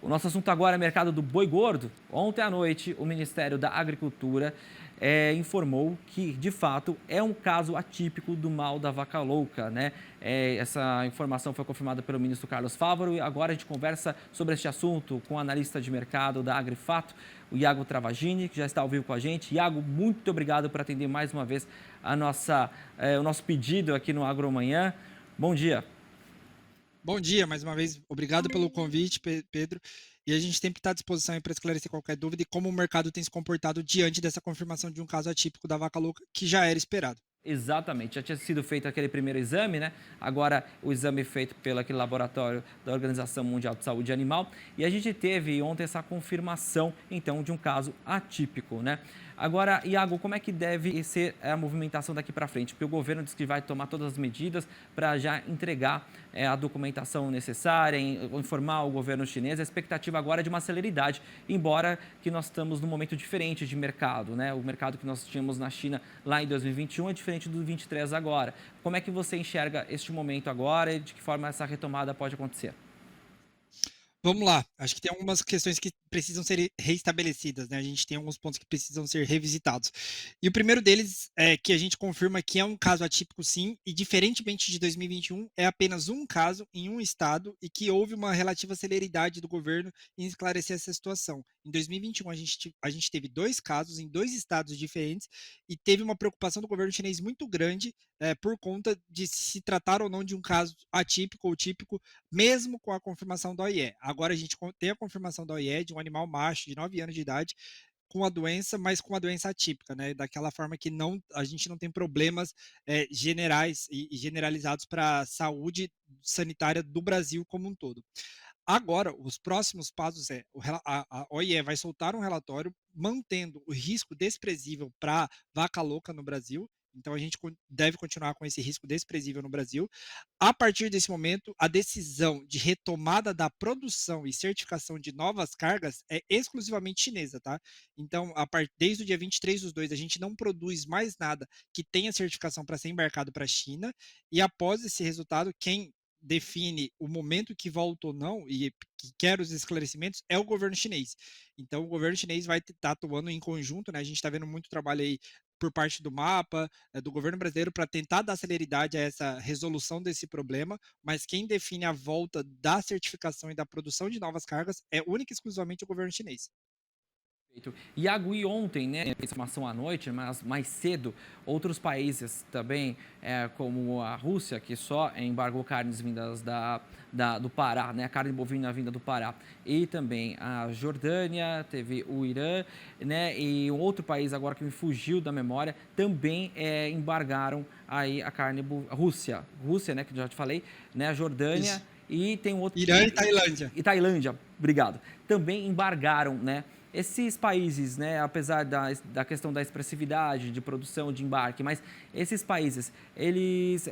O nosso assunto agora é mercado do boi gordo. Ontem à noite, o Ministério da Agricultura informou que, de fato, é um caso atípico do mal da vaca louca, né? Essa informação foi confirmada pelo ministro Carlos Fávaro e agora a gente conversa sobre este assunto com o analista de mercado da Agrifato, o Iago Travagini, que já está ao vivo com a gente. Iago, muito obrigado por atender mais uma vez o nosso pedido aqui no Agromanhã. Bom dia. Bom dia, mais uma vez, obrigado pelo convite, Pedro. E a gente sempre está à disposição para esclarecer qualquer dúvida e como o mercado tem se comportado diante dessa confirmação de um caso atípico da vaca louca, que já era esperado. Exatamente, já tinha sido feito aquele primeiro exame, né? Agora o exame feito pelo aquele laboratório da Organização Mundial de Saúde Animal e a gente teve ontem essa confirmação, então, de um caso atípico, né? Agora, Iago, como é que deve ser a movimentação daqui para frente? Porque o governo diz que vai tomar todas as medidas para já entregar a documentação necessária, informar o governo chinês. A expectativa agora é de uma celeridade, embora que nós estamos num momento diferente de mercado, né? O mercado que nós tínhamos na China lá em 2021 é diferente do 23 agora. Como é que você enxerga este momento agora e de que forma essa retomada pode acontecer? Vamos lá, acho que tem algumas questões que precisam ser reestabelecidas, né? A gente tem alguns pontos que precisam ser revisitados. E o primeiro deles é que a gente confirma que é um caso atípico, sim, e diferentemente de 2021, é apenas um caso em um estado e que houve uma relativa celeridade do governo em esclarecer essa situação. Em 2021, a gente teve dois casos em dois estados diferentes e teve uma preocupação do governo chinês muito grande por conta de se tratar ou não de um caso atípico ou típico mesmo com a confirmação da OIE. Agora a gente tem a confirmação da OIE de um animal macho de 9 anos de idade com a doença, mas com a doença atípica, né? Daquela forma que não, a gente não tem problemas generais e generalizados para a saúde sanitária do Brasil como um todo. Agora, os próximos passos a OIE vai soltar um relatório mantendo o risco desprezível para vaca louca no Brasil. Então, a gente deve continuar com esse risco desprezível no Brasil. A partir desse momento, a decisão de retomada da produção e certificação de novas cargas é exclusivamente chinesa, tá? Então, desde o dia 23/2, a gente não produz mais nada que tenha certificação para ser embarcado para a China. E após esse resultado, quem define o momento que volta ou não e que quer os esclarecimentos é o governo chinês. Então, o governo chinês vai estar atuando em conjunto, né? A gente está vendo muito trabalho aí por parte do mapa, do governo brasileiro, para tentar dar celeridade a essa resolução desse problema, mas quem define a volta da certificação e da produção de novas cargas é única e exclusivamente o governo chinês. Perfeito. Iago, e ontem, né, informação à noite, mas mais cedo, outros países também, como a Rússia, que só embargou carnes vindas do Pará, né, a carne bovina vinda do Pará, e também a Jordânia, teve o Irã, né, e um outro país agora que me fugiu da memória, também embargaram aí a carne Rússia, né, que eu já te falei, né, a Jordânia, Isso. e tem um outro Irã e Tailândia. e Tailândia, obrigado, também embargaram, né? Esses países, né, apesar da questão da expressividade, de produção, de embarque, mas esses países, eles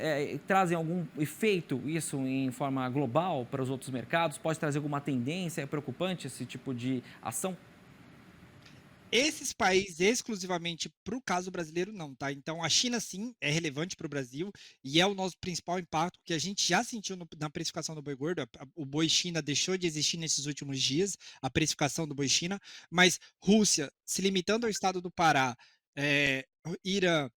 trazem algum efeito, isso em forma global para os outros mercados? Pode trazer alguma tendência? É preocupante esse tipo de ação? Esses países exclusivamente para o caso brasileiro não, tá? Então a China sim é relevante para o Brasil e é o nosso principal impacto que a gente já sentiu na precificação do boi gordo. O boi China deixou de existir nesses últimos dias, a precificação do boi China, mas Rússia, se limitando ao estado do Pará, Irã,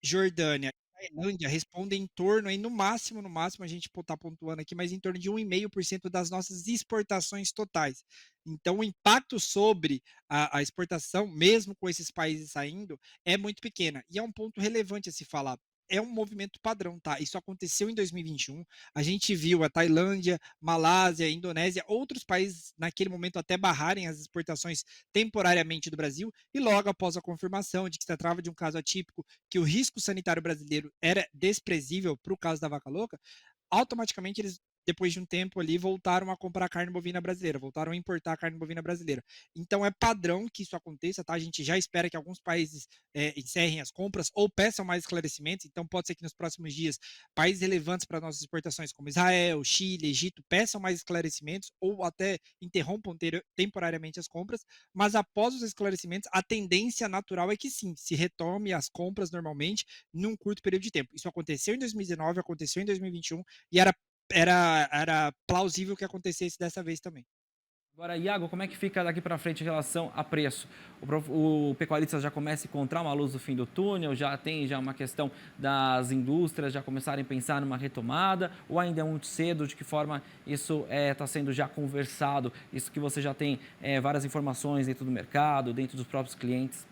Jordânia e Tailândia respondem em torno, aí no máximo, a gente está pontuando aqui, mas em torno de 1,5% das nossas exportações totais. Então, o impacto sobre a exportação, mesmo com esses países saindo, é muito pequena. E é um ponto relevante a se falar. É um movimento padrão, tá? Isso aconteceu em 2021. A gente viu a Tailândia, Malásia, Indonésia, outros países naquele momento até barrarem as exportações temporariamente do Brasil, e logo após a confirmação de que se tratava de um caso atípico, que o risco sanitário brasileiro era desprezível para o caso da vaca louca, automaticamente eles, depois de um tempo ali, voltaram a comprar carne bovina brasileira, voltaram a importar carne bovina brasileira. Então é padrão que isso aconteça, tá? A gente já espera que alguns países encerrem as compras ou peçam mais esclarecimentos, então pode ser que nos próximos dias países relevantes para nossas exportações, como Israel, Chile, Egito, peçam mais esclarecimentos ou até interrompam temporariamente as compras, mas após os esclarecimentos, a tendência natural é que sim, se retome as compras normalmente num curto período de tempo. Isso aconteceu em 2019, aconteceu em 2021 e era plausível que acontecesse dessa vez também. Agora, Iago, como é que fica daqui para frente em relação a preço? O pecuarista já começa a encontrar uma luz no fim do túnel, já tem já uma questão das indústrias já começarem a pensar numa retomada, ou ainda é muito cedo? De que forma isso está sendo já conversado? Isso que você já tem várias informações dentro do mercado, dentro dos próprios clientes?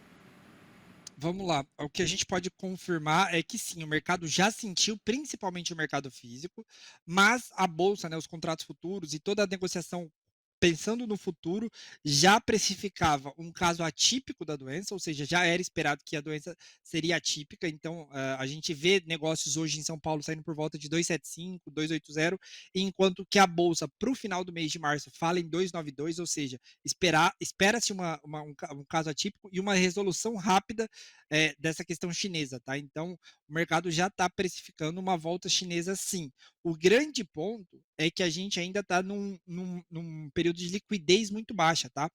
Vamos lá. O que a gente pode confirmar é que sim, o mercado já sentiu, principalmente o mercado físico, mas a bolsa, né, os contratos futuros e toda a negociação pensando no futuro, já precificava um caso atípico da doença, ou seja, já era esperado que a doença seria atípica. Então, a gente vê negócios hoje em São Paulo saindo por volta de 275, 280, enquanto que a bolsa para o final do mês de março fala em 292, ou seja, espera-se um caso atípico e uma resolução rápida dessa questão chinesa, tá? Então, o mercado já está precificando uma volta chinesa, sim. O grande ponto é que a gente ainda está num período de liquidez muito baixa, tá?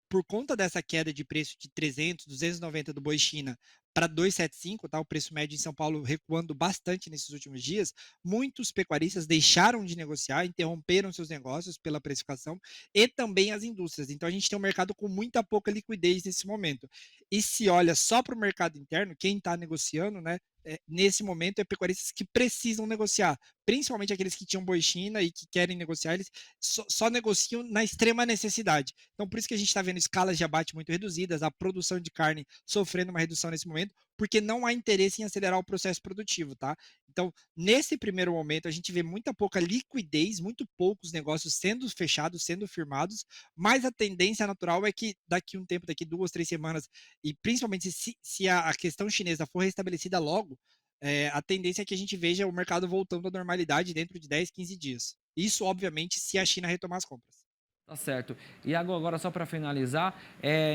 Por conta dessa queda de preço de 300, 290 do boi China para 275, tá? O preço médio em São Paulo recuando bastante nesses últimos dias, muitos pecuaristas deixaram de negociar, interromperam seus negócios pela precificação e também as indústrias. Então a gente tem um mercado com muita pouca liquidez nesse momento. E se olha só para o mercado interno, quem está negociando, né? Nesse momento é pecuaristas que precisam negociar, principalmente aqueles que tinham boi China e que querem negociar, eles só negociam na extrema necessidade. Então, por isso que a gente está vendo escalas de abate muito reduzidas, a produção de carne sofrendo uma redução nesse momento, porque não há interesse em acelerar o processo produtivo, tá? Então, nesse primeiro momento, a gente vê muita pouca liquidez, muito poucos negócios sendo fechados, sendo firmados, mas a tendência natural é que daqui um tempo, daqui 2, 3 semanas, e principalmente se a questão chinesa for restabelecida logo, a tendência é que a gente veja o mercado voltando à normalidade dentro de 10, 15 dias. Isso, obviamente, se a China retomar as compras. Tá certo. E agora só para finalizar,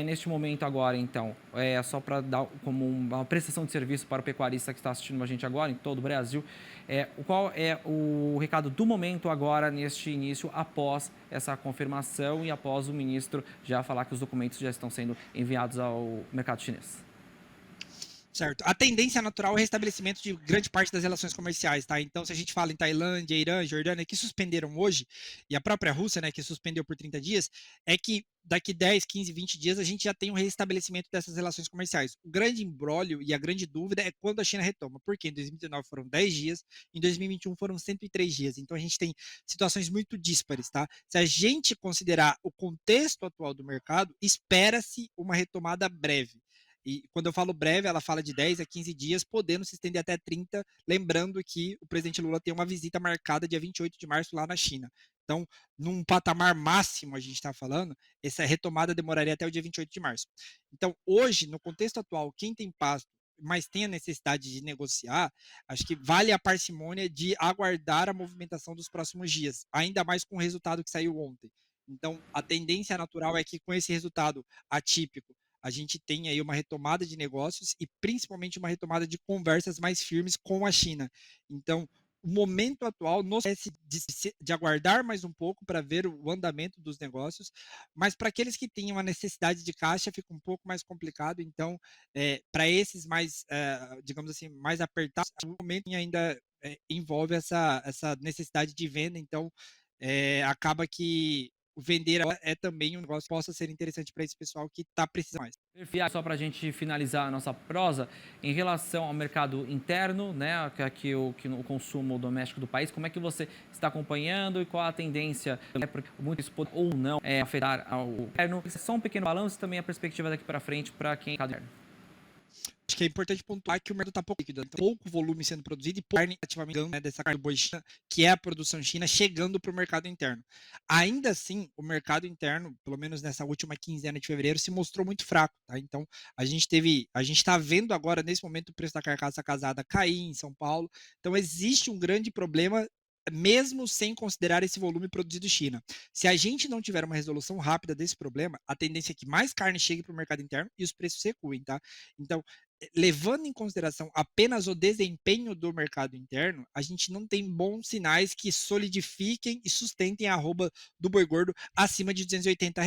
neste momento agora, então, só para dar como uma prestação de serviço para o pecuarista que está assistindo a gente agora, em todo o Brasil, qual é o recado do momento agora, neste início, após essa confirmação e após o ministro já falar que os documentos já estão sendo enviados ao mercado chinês? Certo. A tendência natural é o restabelecimento de grande parte das relações comerciais, tá? Então, se a gente fala em Tailândia, Irã, Jordânia, que suspenderam hoje, e a própria Rússia, né, que suspendeu por 30 dias, é que daqui 10, 15, 20 dias a gente já tem um restabelecimento dessas relações comerciais. O grande imbróglio e a grande dúvida é quando a China retoma, porque em 2019 foram 10 dias, em 2021 foram 103 dias. Então, a gente tem situações muito díspares, tá? Se a gente considerar o contexto atual do mercado, espera-se uma retomada breve. E quando eu falo breve, ela fala de 10 a 15 dias, podendo se estender até 30, lembrando que o presidente Lula tem uma visita marcada dia 28 de março lá na China. Então, num patamar máximo, a gente está falando, essa retomada demoraria até o dia 28 de março. Então, hoje, no contexto atual, quem tem pasto, mas tem a necessidade de negociar, acho que vale a parcimônia de aguardar a movimentação dos próximos dias, ainda mais com o resultado que saiu ontem. Então, a tendência natural é que com esse resultado atípico, a gente tem aí uma retomada de negócios e principalmente uma retomada de conversas mais firmes com a China. Então, o momento atual nos parece de aguardar mais um pouco para ver o andamento dos negócios, mas para aqueles que têm uma necessidade de caixa fica um pouco mais complicado. Então, para esses mais, digamos assim, mais apertados, o momento ainda envolve essa necessidade de venda. Então, acaba que o vender é também um negócio que possa ser interessante para esse pessoal que está precisando mais. Perfeito. Só para a gente finalizar a nossa prosa, em relação ao mercado interno, né, que o consumo doméstico do país, como é que você está acompanhando e qual a tendência, né, porque muito isso pode ou não afetar ao interno? Só um pequeno balanço e também a perspectiva daqui para frente para quem é interno. Acho que é importante pontuar que o mercado está pouco líquido, então, pouco volume sendo produzido e pouco carne ativamente, né, dessa carne boi China, que é a produção China, chegando para o mercado interno. Ainda assim, o mercado interno, pelo menos nessa última quinzena de fevereiro, se mostrou muito fraco, tá? Então, a gente está vendo agora, nesse momento, o preço da carcaça casada cair em São Paulo. Então, existe um grande problema mesmo sem considerar esse volume produzido China. Se a gente não tiver uma resolução rápida desse problema, a tendência é que mais carne chegue para o mercado interno e os preços recuem, tá? Então, levando em consideração apenas o desempenho do mercado interno, a gente não tem bons sinais que solidifiquem e sustentem a arroba do boi gordo acima de R$ 280.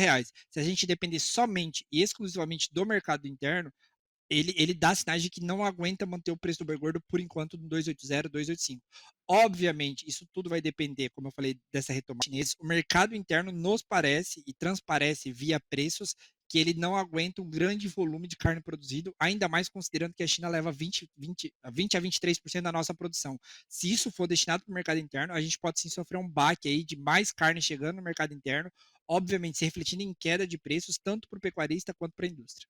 Se a gente depender somente e exclusivamente do mercado interno, ele dá sinais de que não aguenta manter o preço do boi gordo por enquanto no 280, 285. Obviamente, isso tudo vai depender, como eu falei, dessa retomada chinesa. O mercado interno nos parece e transparece via preços que ele não aguenta um grande volume de carne produzido, ainda mais considerando que a China leva 20 a 23% da nossa produção. Se isso for destinado para o mercado interno, a gente pode sim sofrer um baque aí de mais carne chegando no mercado interno, obviamente se refletindo em queda de preços tanto para o pecuarista quanto para a indústria.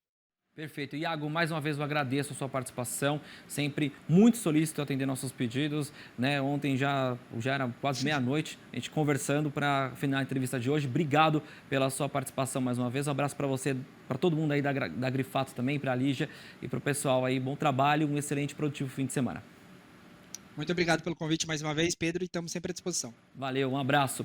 Perfeito. Iago, mais uma vez eu agradeço a sua participação, sempre muito solícito atender nossos pedidos, né? Ontem já era quase meia-noite, a gente conversando para finalizar a entrevista de hoje. Obrigado pela sua participação mais uma vez. Um abraço para você, para todo mundo aí da Grifato também, para a Lígia e para o pessoal aí. Bom trabalho, um excelente e produtivo fim de semana. Muito obrigado pelo convite mais uma vez, Pedro, e estamos sempre à disposição. Valeu, um abraço.